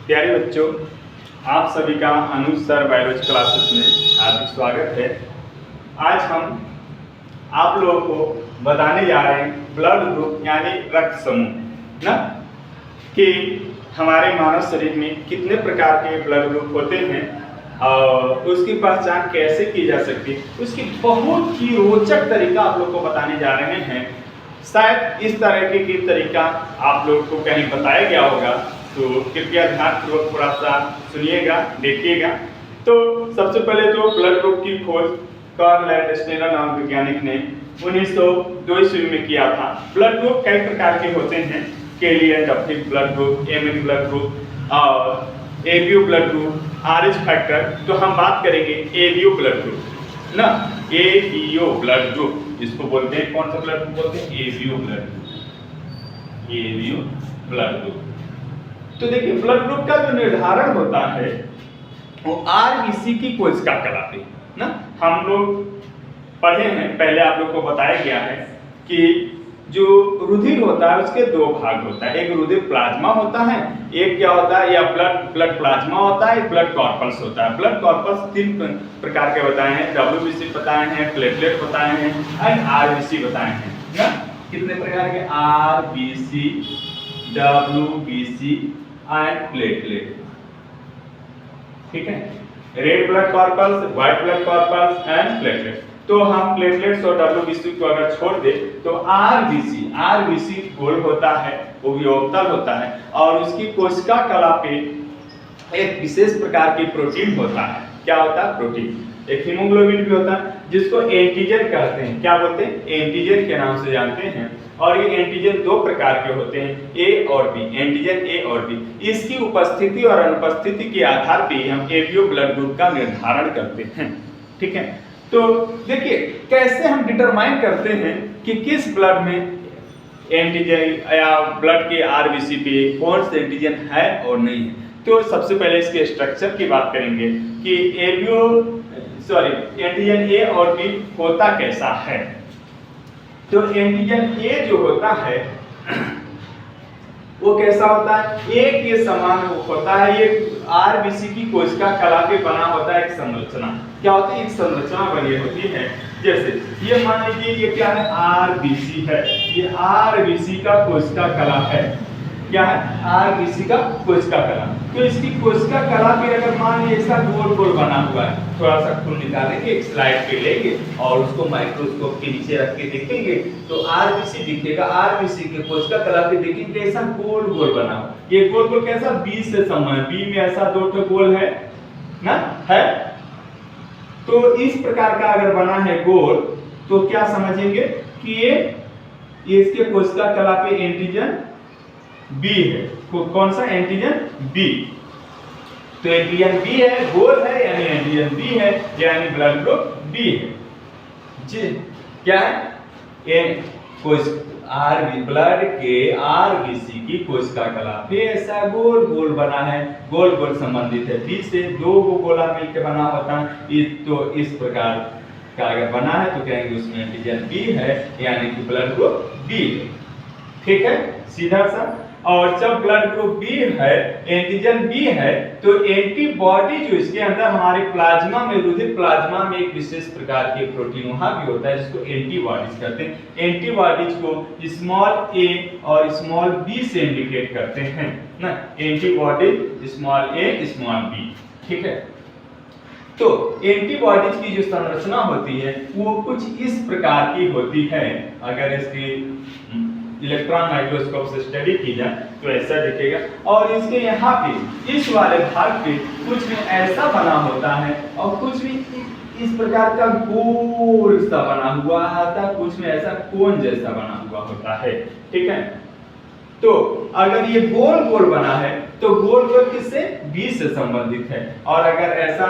प्यारे बच्चों, आप सभी का अनुज सर बायोलॉजी क्लासेस में हार्दिक स्वागत है। आज हम आप लोगों को बताने जा रहे हैं ब्लड ग्रुप यानी रक्त समूह ना कि हमारे मानव शरीर में कितने प्रकार के ब्लड ग्रुप होते हैं और उसकी पहचान कैसे की जा सकती है, उसकी बहुत ही रोचक तरीका आप लोग को बताने जा रहे हैं। शायद इस तरह की तरीका आप लोग को कहीं बताया गया होगा, तो कृपया ध्यानपूर्वक थोड़ा सा सुनिएगा, देखिएगा। तो सबसे पहले तो ब्लड ग्रुप की खोज कार्ल लैंडस्टेनर नाम वैज्ञानिक ने 1902 ईस्वी में किया था। ब्लड ग्रुप कई प्रकार के होते हैं, Kell and Duffy blood group, MN blood group और ABO blood group, Rh factor. तो हम बात करेंगे एबीओ ब्लड ग्रुप ना, एबीओ ब्लड ग्रुप इसको बोलते हैं। कौन सा ब्लड ग्रुप बोलते हैं? ABO blood group, ABO blood group. तो देखिए, ब्लड ग्रुप का जो निर्धारण होता है वो आरबीसी की कोशिका कहलाती है ना। हम लोग पढ़े हैं, पहले आप लोग को बताया गया है कि जो रुधिर होता है उसके दो भाग होता है, एक रुधिर प्लाज्मा होता है, एक क्या होता है, या ब्लड प्लाज्मा होता है, एक ब्लड कॉर्पस होता है। ब्लड कॉर्पस 3 प्रकार के बताए हैं, डब्ल्यूबीसी बताए हैं, प्लेटलेट बताए हैं एंड आरबीसी बताए हैं ना। कितने प्रकार के? RBC, WBC and platelet. ठीक है, red blood corpus, white blood corpus and platelet. तो हम प्लेटलेट्स और डब्ल्यूबीसी को अगर छोड़ दे तो आरबीसी गोल होता है, वो भी अवतल होता है और उसकी कोशिका कला पे एक विशेष प्रकार की प्रोटीन होता है। क्या होता है? प्रोटीन। एक हीमोग्लोबिन भी होता है जिसको एंटीजन कहते हैं। क्या बोलते हैं? एंटीजन के नाम से जानते हैं। और ये एंटीजन 2 प्रकार के होते हैं, ए और बी, एंटीजन ए और बी। इसकी उपस्थिति और अनुपस्थिति के आधार पे हम एबीओ ब्लड ग्रुप का निर्धारण करते हैं। ठीक है, तो देखिए कैसे हम डिटरमाइन करते हैं कि किस ब्लड में एंटीजन या ब्लड के आरबीसी पे कौन सा एंटीजन है और नहीं है। तो सबसे पहले इसके स्ट्रक्चर की बात करेंगे कि एंटीजन ए और बी होता कैसा है। तो एंटीजन ए जो होता है वो कैसा होता है? ए के समान होता है। ये आरबीसी की कोशिका कला पे बना होता है एक संरचना। क्या होती है? एक संरचना बनी होती है। जैसे ये मान लीजिए ये क्या है? आरबीसी है। ये आरबीसी का कोशिका कला है। क्या है? आरबीसी का कोशिका कला। तो इसकी कोशिका कला पे अगर मान लीजिए ऐसा गोल गोल बना हुआ है, थोड़ा सा खून निकालेंगे, एक स्लाइड पे लेंगे और उसको माइक्रोस्कोप के नीचे रख के देखेंगे तो आरबीसी दिखेगा। आरबीसी के कोशिका कला पे देखेंगे ऐसा गोल गोल बना हुआ। ये गोल गोल कैसा? बी से समान, बी में ऐसा 2 ठो गोल है ना, है। तो इस प्रकार का अगर बना है गोल तो क्या समझेंगे कि ये इसके कोशिका कला पे एंटीजन बी है। कौन सा? Antigen B. तो एंटीजन बी है, गोल है, यानी एंटीजन बी है, यानी ब्लड ग्रुप बी है जी। क्या है? ब्लड के आरबीसी की कोशिका कला पे ऐसा गोल गोल बना है, गोल गोल संबंधित है। बी से 2 गोला मिलकर बना होता है। तो इस प्रकार का अगर बना है तो कहेंगे उसमें एंटीजन बी है, यानी कि ब्लड ग्रुप बी है। ठीक है, सीधा सा। और जब ब्लड ग्रुप बी है, एंटीजन बी है, तो एंटीबॉडी जो इसके अंदर हमारे प्लाज्मा में, रुधिर प्लाज्मा में एक विशेष प्रकार की प्रोटीन वहां भी होता है जिसको एंटीबॉडीज कहते हैं। एंटीबॉडीज को स्मॉल ए और स्मॉल बी से इंडिकेट करते हैं ना। एंटीबॉडी स्मॉल ए स्मॉल बी। ठीक है, तो एंटीबॉडीज की जो संरचना होती है वो कुछ इस प्रकार की होती है। अगर इसकी इलेक्ट्रॉन माइक्रोस्कोप से स्टडी की जाए तो ऐसा दिखेगा। और इसके यहाँ पे इस वाले भाग पे कुछ में ऐसा बना होता है और कुछ भी इस प्रकार का गोल सा बना हुआ आता है, कुछ में ऐसा कोन जैसा बना हुआ होता है। ठीक है, तो अगर ये गोल गोल बना है तो गोल गोल किससे? बी से संबंधित है। और अगर ऐसा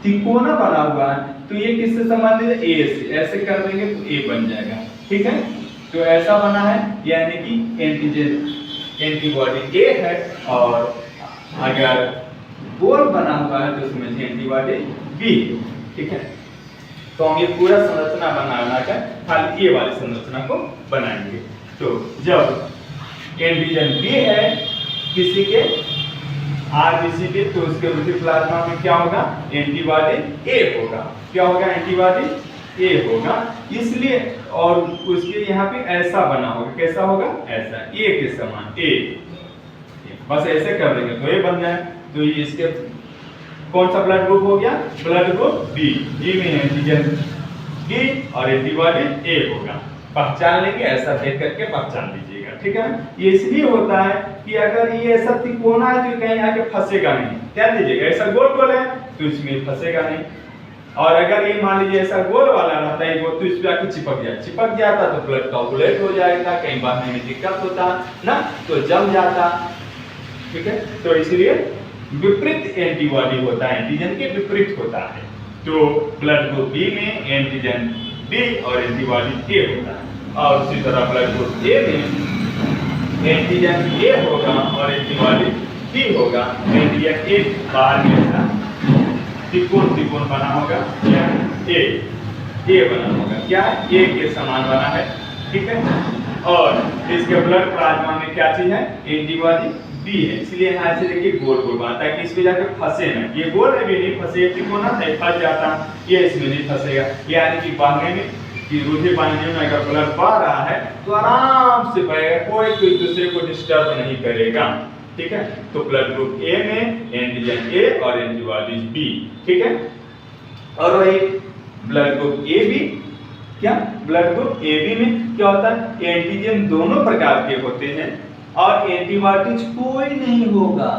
तिकोना बना हुआ है तो ये किससे संबंधित है? ए से। ऐसे कर देंगे तो ए बन जाएगा। ठीक है, तो ऐसा बना है यानी कि एंटीबॉडी ए है। और अगर गोल बना हुआ है तो उसमें एंटीबॉडी बी। ठीक है, तो हम ये पूरा संरचना बना कर खाली ये वाली संरचना को बनाएंगे। तो जब एंटीजन बी है किसी के आरबीसी के, तो उसके रुधिर प्लाज्मा में क्या होगा, एंटीबॉडी ए होगा। क्या होगा, एंटीबॉडी ए होगा। इसलिए और उसके यहाँ पे ऐसा बना होगा, कैसा होगा, ऐसा ए के समान, ए बस ऐसे कर देंगे तो ए बन जाए। तो ये इसके कौन सा ब्लड ग्रुप हो गया, ब्लड ग्रुप बी। बी में एंटीजन बी और एंटीबॉडी ए होगा। पहचान लेंगे, ऐसा देख करके पहचान लीजिएगा, ठीक है। ये इसलिए होता है कि अगर ये ऐसा तिकोना है तो कहीं आके फंसेगा नहीं, क्या दीजिएगा, ऐसा गोल गोल है तो इसमें फंसेगा नहीं। और अगर ये मान लीजिए ऐसा गोल वाला रहता है वो, तो इस पे आके चिपक जाता तो ब्लड कोगुलेट हो जाएगा, कहीं बढ़ने में दिक्कत होता ना, तो जम जाता, ठीक है। तो इसलिए विपरीत एंटीबॉडी होता है, एंटीजन के विपरीत होता है। तो ब्लड ग्रुप बी में एंटीजन बी और एंटीबॉडी ए होता है, और उसी तरह ब्लड ग्रुप ए में एंटीजन ए होगा और एंटीबॉडी बी होगा। एंटीजन ए बाहर में ऐसा त्रिकोण बना होगा, क्या ए बना होगा, क्या ए के समान बना है, ठीक है। और इसके ब्लड प्लाज्मा में क्या चीज है, एंटीबॉडी बी है, इसलिए यहाँ से देखिए गोल गोल बना, ताकि इसमें जाकर फंसे ना। ये गोल है भी नहीं फंसे, त्रिकोणा है फंस जाता, ये इसमें नहीं फंसेगा। यानी कि बहने में कि रुधिर बहने में अगर ब्लड बह रहा है तो आराम से बहेगा, कोई दूसरे को डिस्टर्ब नहीं करेगा, ठीक है। तो ब्लड ग्रुप ए में एंटीजन ए और एंटीबॉडी बी, ठीक है। और वही ब्लड ग्रुप ए बी, क्या ब्लड ग्रुप ए बी में क्या होता है, एंटीजन दोनों प्रकार के होते हैं और एंटीबॉडीज कोई नहीं होगा।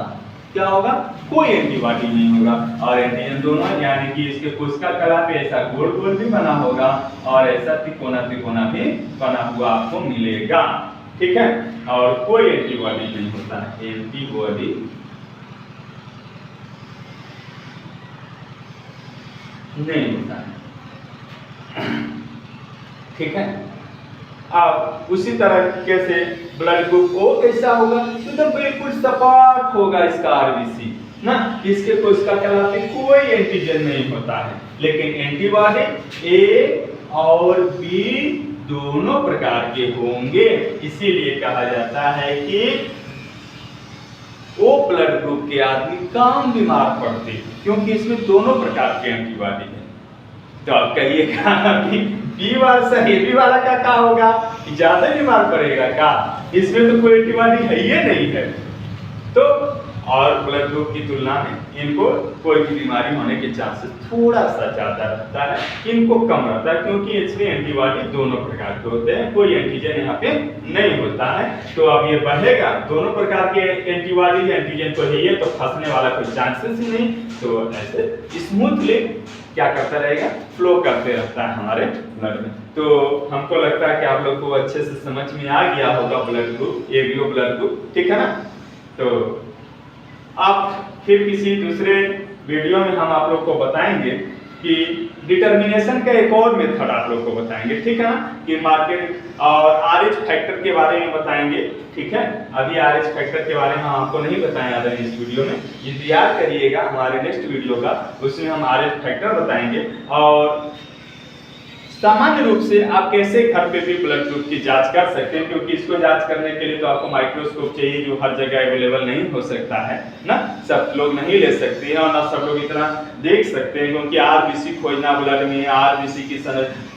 क्या होगा, कोई एंटीबॉडी नहीं होगा। और एंटीजन दोनों, यानी कि इसके कोशिका कला पे ऐसा गोल गोल भी बना होगा और ऐसा तिकोना भी बना हुआ आपको मिलेगा, ठीक है। और कोई एंटीबॉडी नहीं होता है, एंटीबॉडी नहीं होता है, ठीक है। अब उसी तरीके से ब्लड ग्रुप ओ कैसा होगा, तो बिल्कुल सपाट होगा इसका आरबीसी ना, इसके कोशिका कला पे कोई एंटीजन नहीं होता है। लेकिन एंटीबॉडी ए और बी दोनों प्रकार के होंगे, इसीलिए कहा जाता है कि ओ ब्लड ग्रुप के आदमी कम बीमार पड़ते, क्योंकि इसमें दोनों प्रकार के एंटीबॉडी है। तो आप कहिएगा कि बी वाला सही, बी वाला का क्या होगा, ज्यादा बीमार पड़ेगा का, इसमें तो कोई एंटीबॉडी है ही नहीं है। तो और ब्लड ग्रुप की तुलना में इनको कोई भी बीमारी होने के चांसेस थोड़ा सा ज्यादा रहता है, इनको कम रहता है, क्योंकि इसमें एंटीबॉडी दोनों प्रकार के होते हैं, कोई एंटीजन यहाँ पे नहीं होता है। तो अब ये बढ़ेगा, दोनों प्रकार के एंटीबॉडी एंटीजन तो है, तो फंसने वाला कोई चांसेस ही नहीं। तो ऐसे स्मूथली क्या करता रहेगा, फ्लो करते रहता है हमारे ब्लड में। तो हमको लगता है कि आप लोग को अच्छे से समझ में आ गया होगा blood group, A B O blood group, ठीक है ना। तो आप फिर किसी दूसरे वीडियो में हम आप लोग को बताएंगे कि डिटर्मिनेशन का एक और मेथड आप लोग को बताएंगे, ठीक है ना, कि मार्केट और आरएच फैक्टर के बारे में बताएंगे, ठीक है। अभी आरएच फैक्टर के बारे में हम आपको नहीं बताया जा रहे हैं इस वीडियो में, इंतजार करिएगा हमारे नेक्स्ट वीडियो का, उसमें हम आरएच फैक्टर बताएंगे। और सामान्य रूप से आप कैसे घर पे भी ब्लड ग्रुप की जांच कर सकते हैं, क्योंकि इसको जांच करने के लिए तो आपको माइक्रोस्कोप चाहिए, जो हर जगह अवेलेबल नहीं हो सकता है ना, सब लोग नहीं ले सकते हैं और ना सब लोग इतना देख सकते हैं, क्योंकि आरबीसी खोजना ब्लड में, आरबीसी की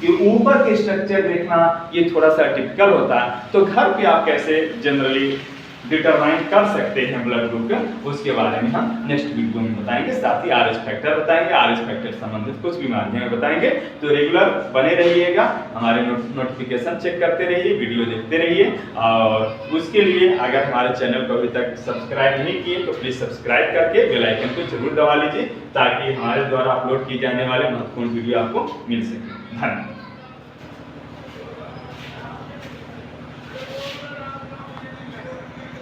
के ऊपर के स्ट्रक्चर देखना ये थोड़ा सा टिपिकल होता है। तो घर पे आप कैसे जनरली डिटरमाइन कर सकते हैं ब्लड ग्रुप का, उसके बारे में हम नेक्स्ट वीडियो में बताएंगे। साथ ही आरएच फैक्टर बताएंगे, आरएच फैक्टर संबंधित कुछ बीमारियां बताएंगे। तो रेगुलर बने रहिएगा, हमारे नोटिफिकेशन चेक करते रहिए, वीडियो देखते रहिए। और उसके लिए अगर हमारे चैनल को अभी तक सब्सक्राइब नहीं किए तो प्लीज सब्सक्राइब करके बेल आइकन को जरूर दबा लीजिए, ताकि हमारे द्वारा अपलोड किए जाने वाले महत्वपूर्ण वीडियो आपको मिल सके। धन्यवाद।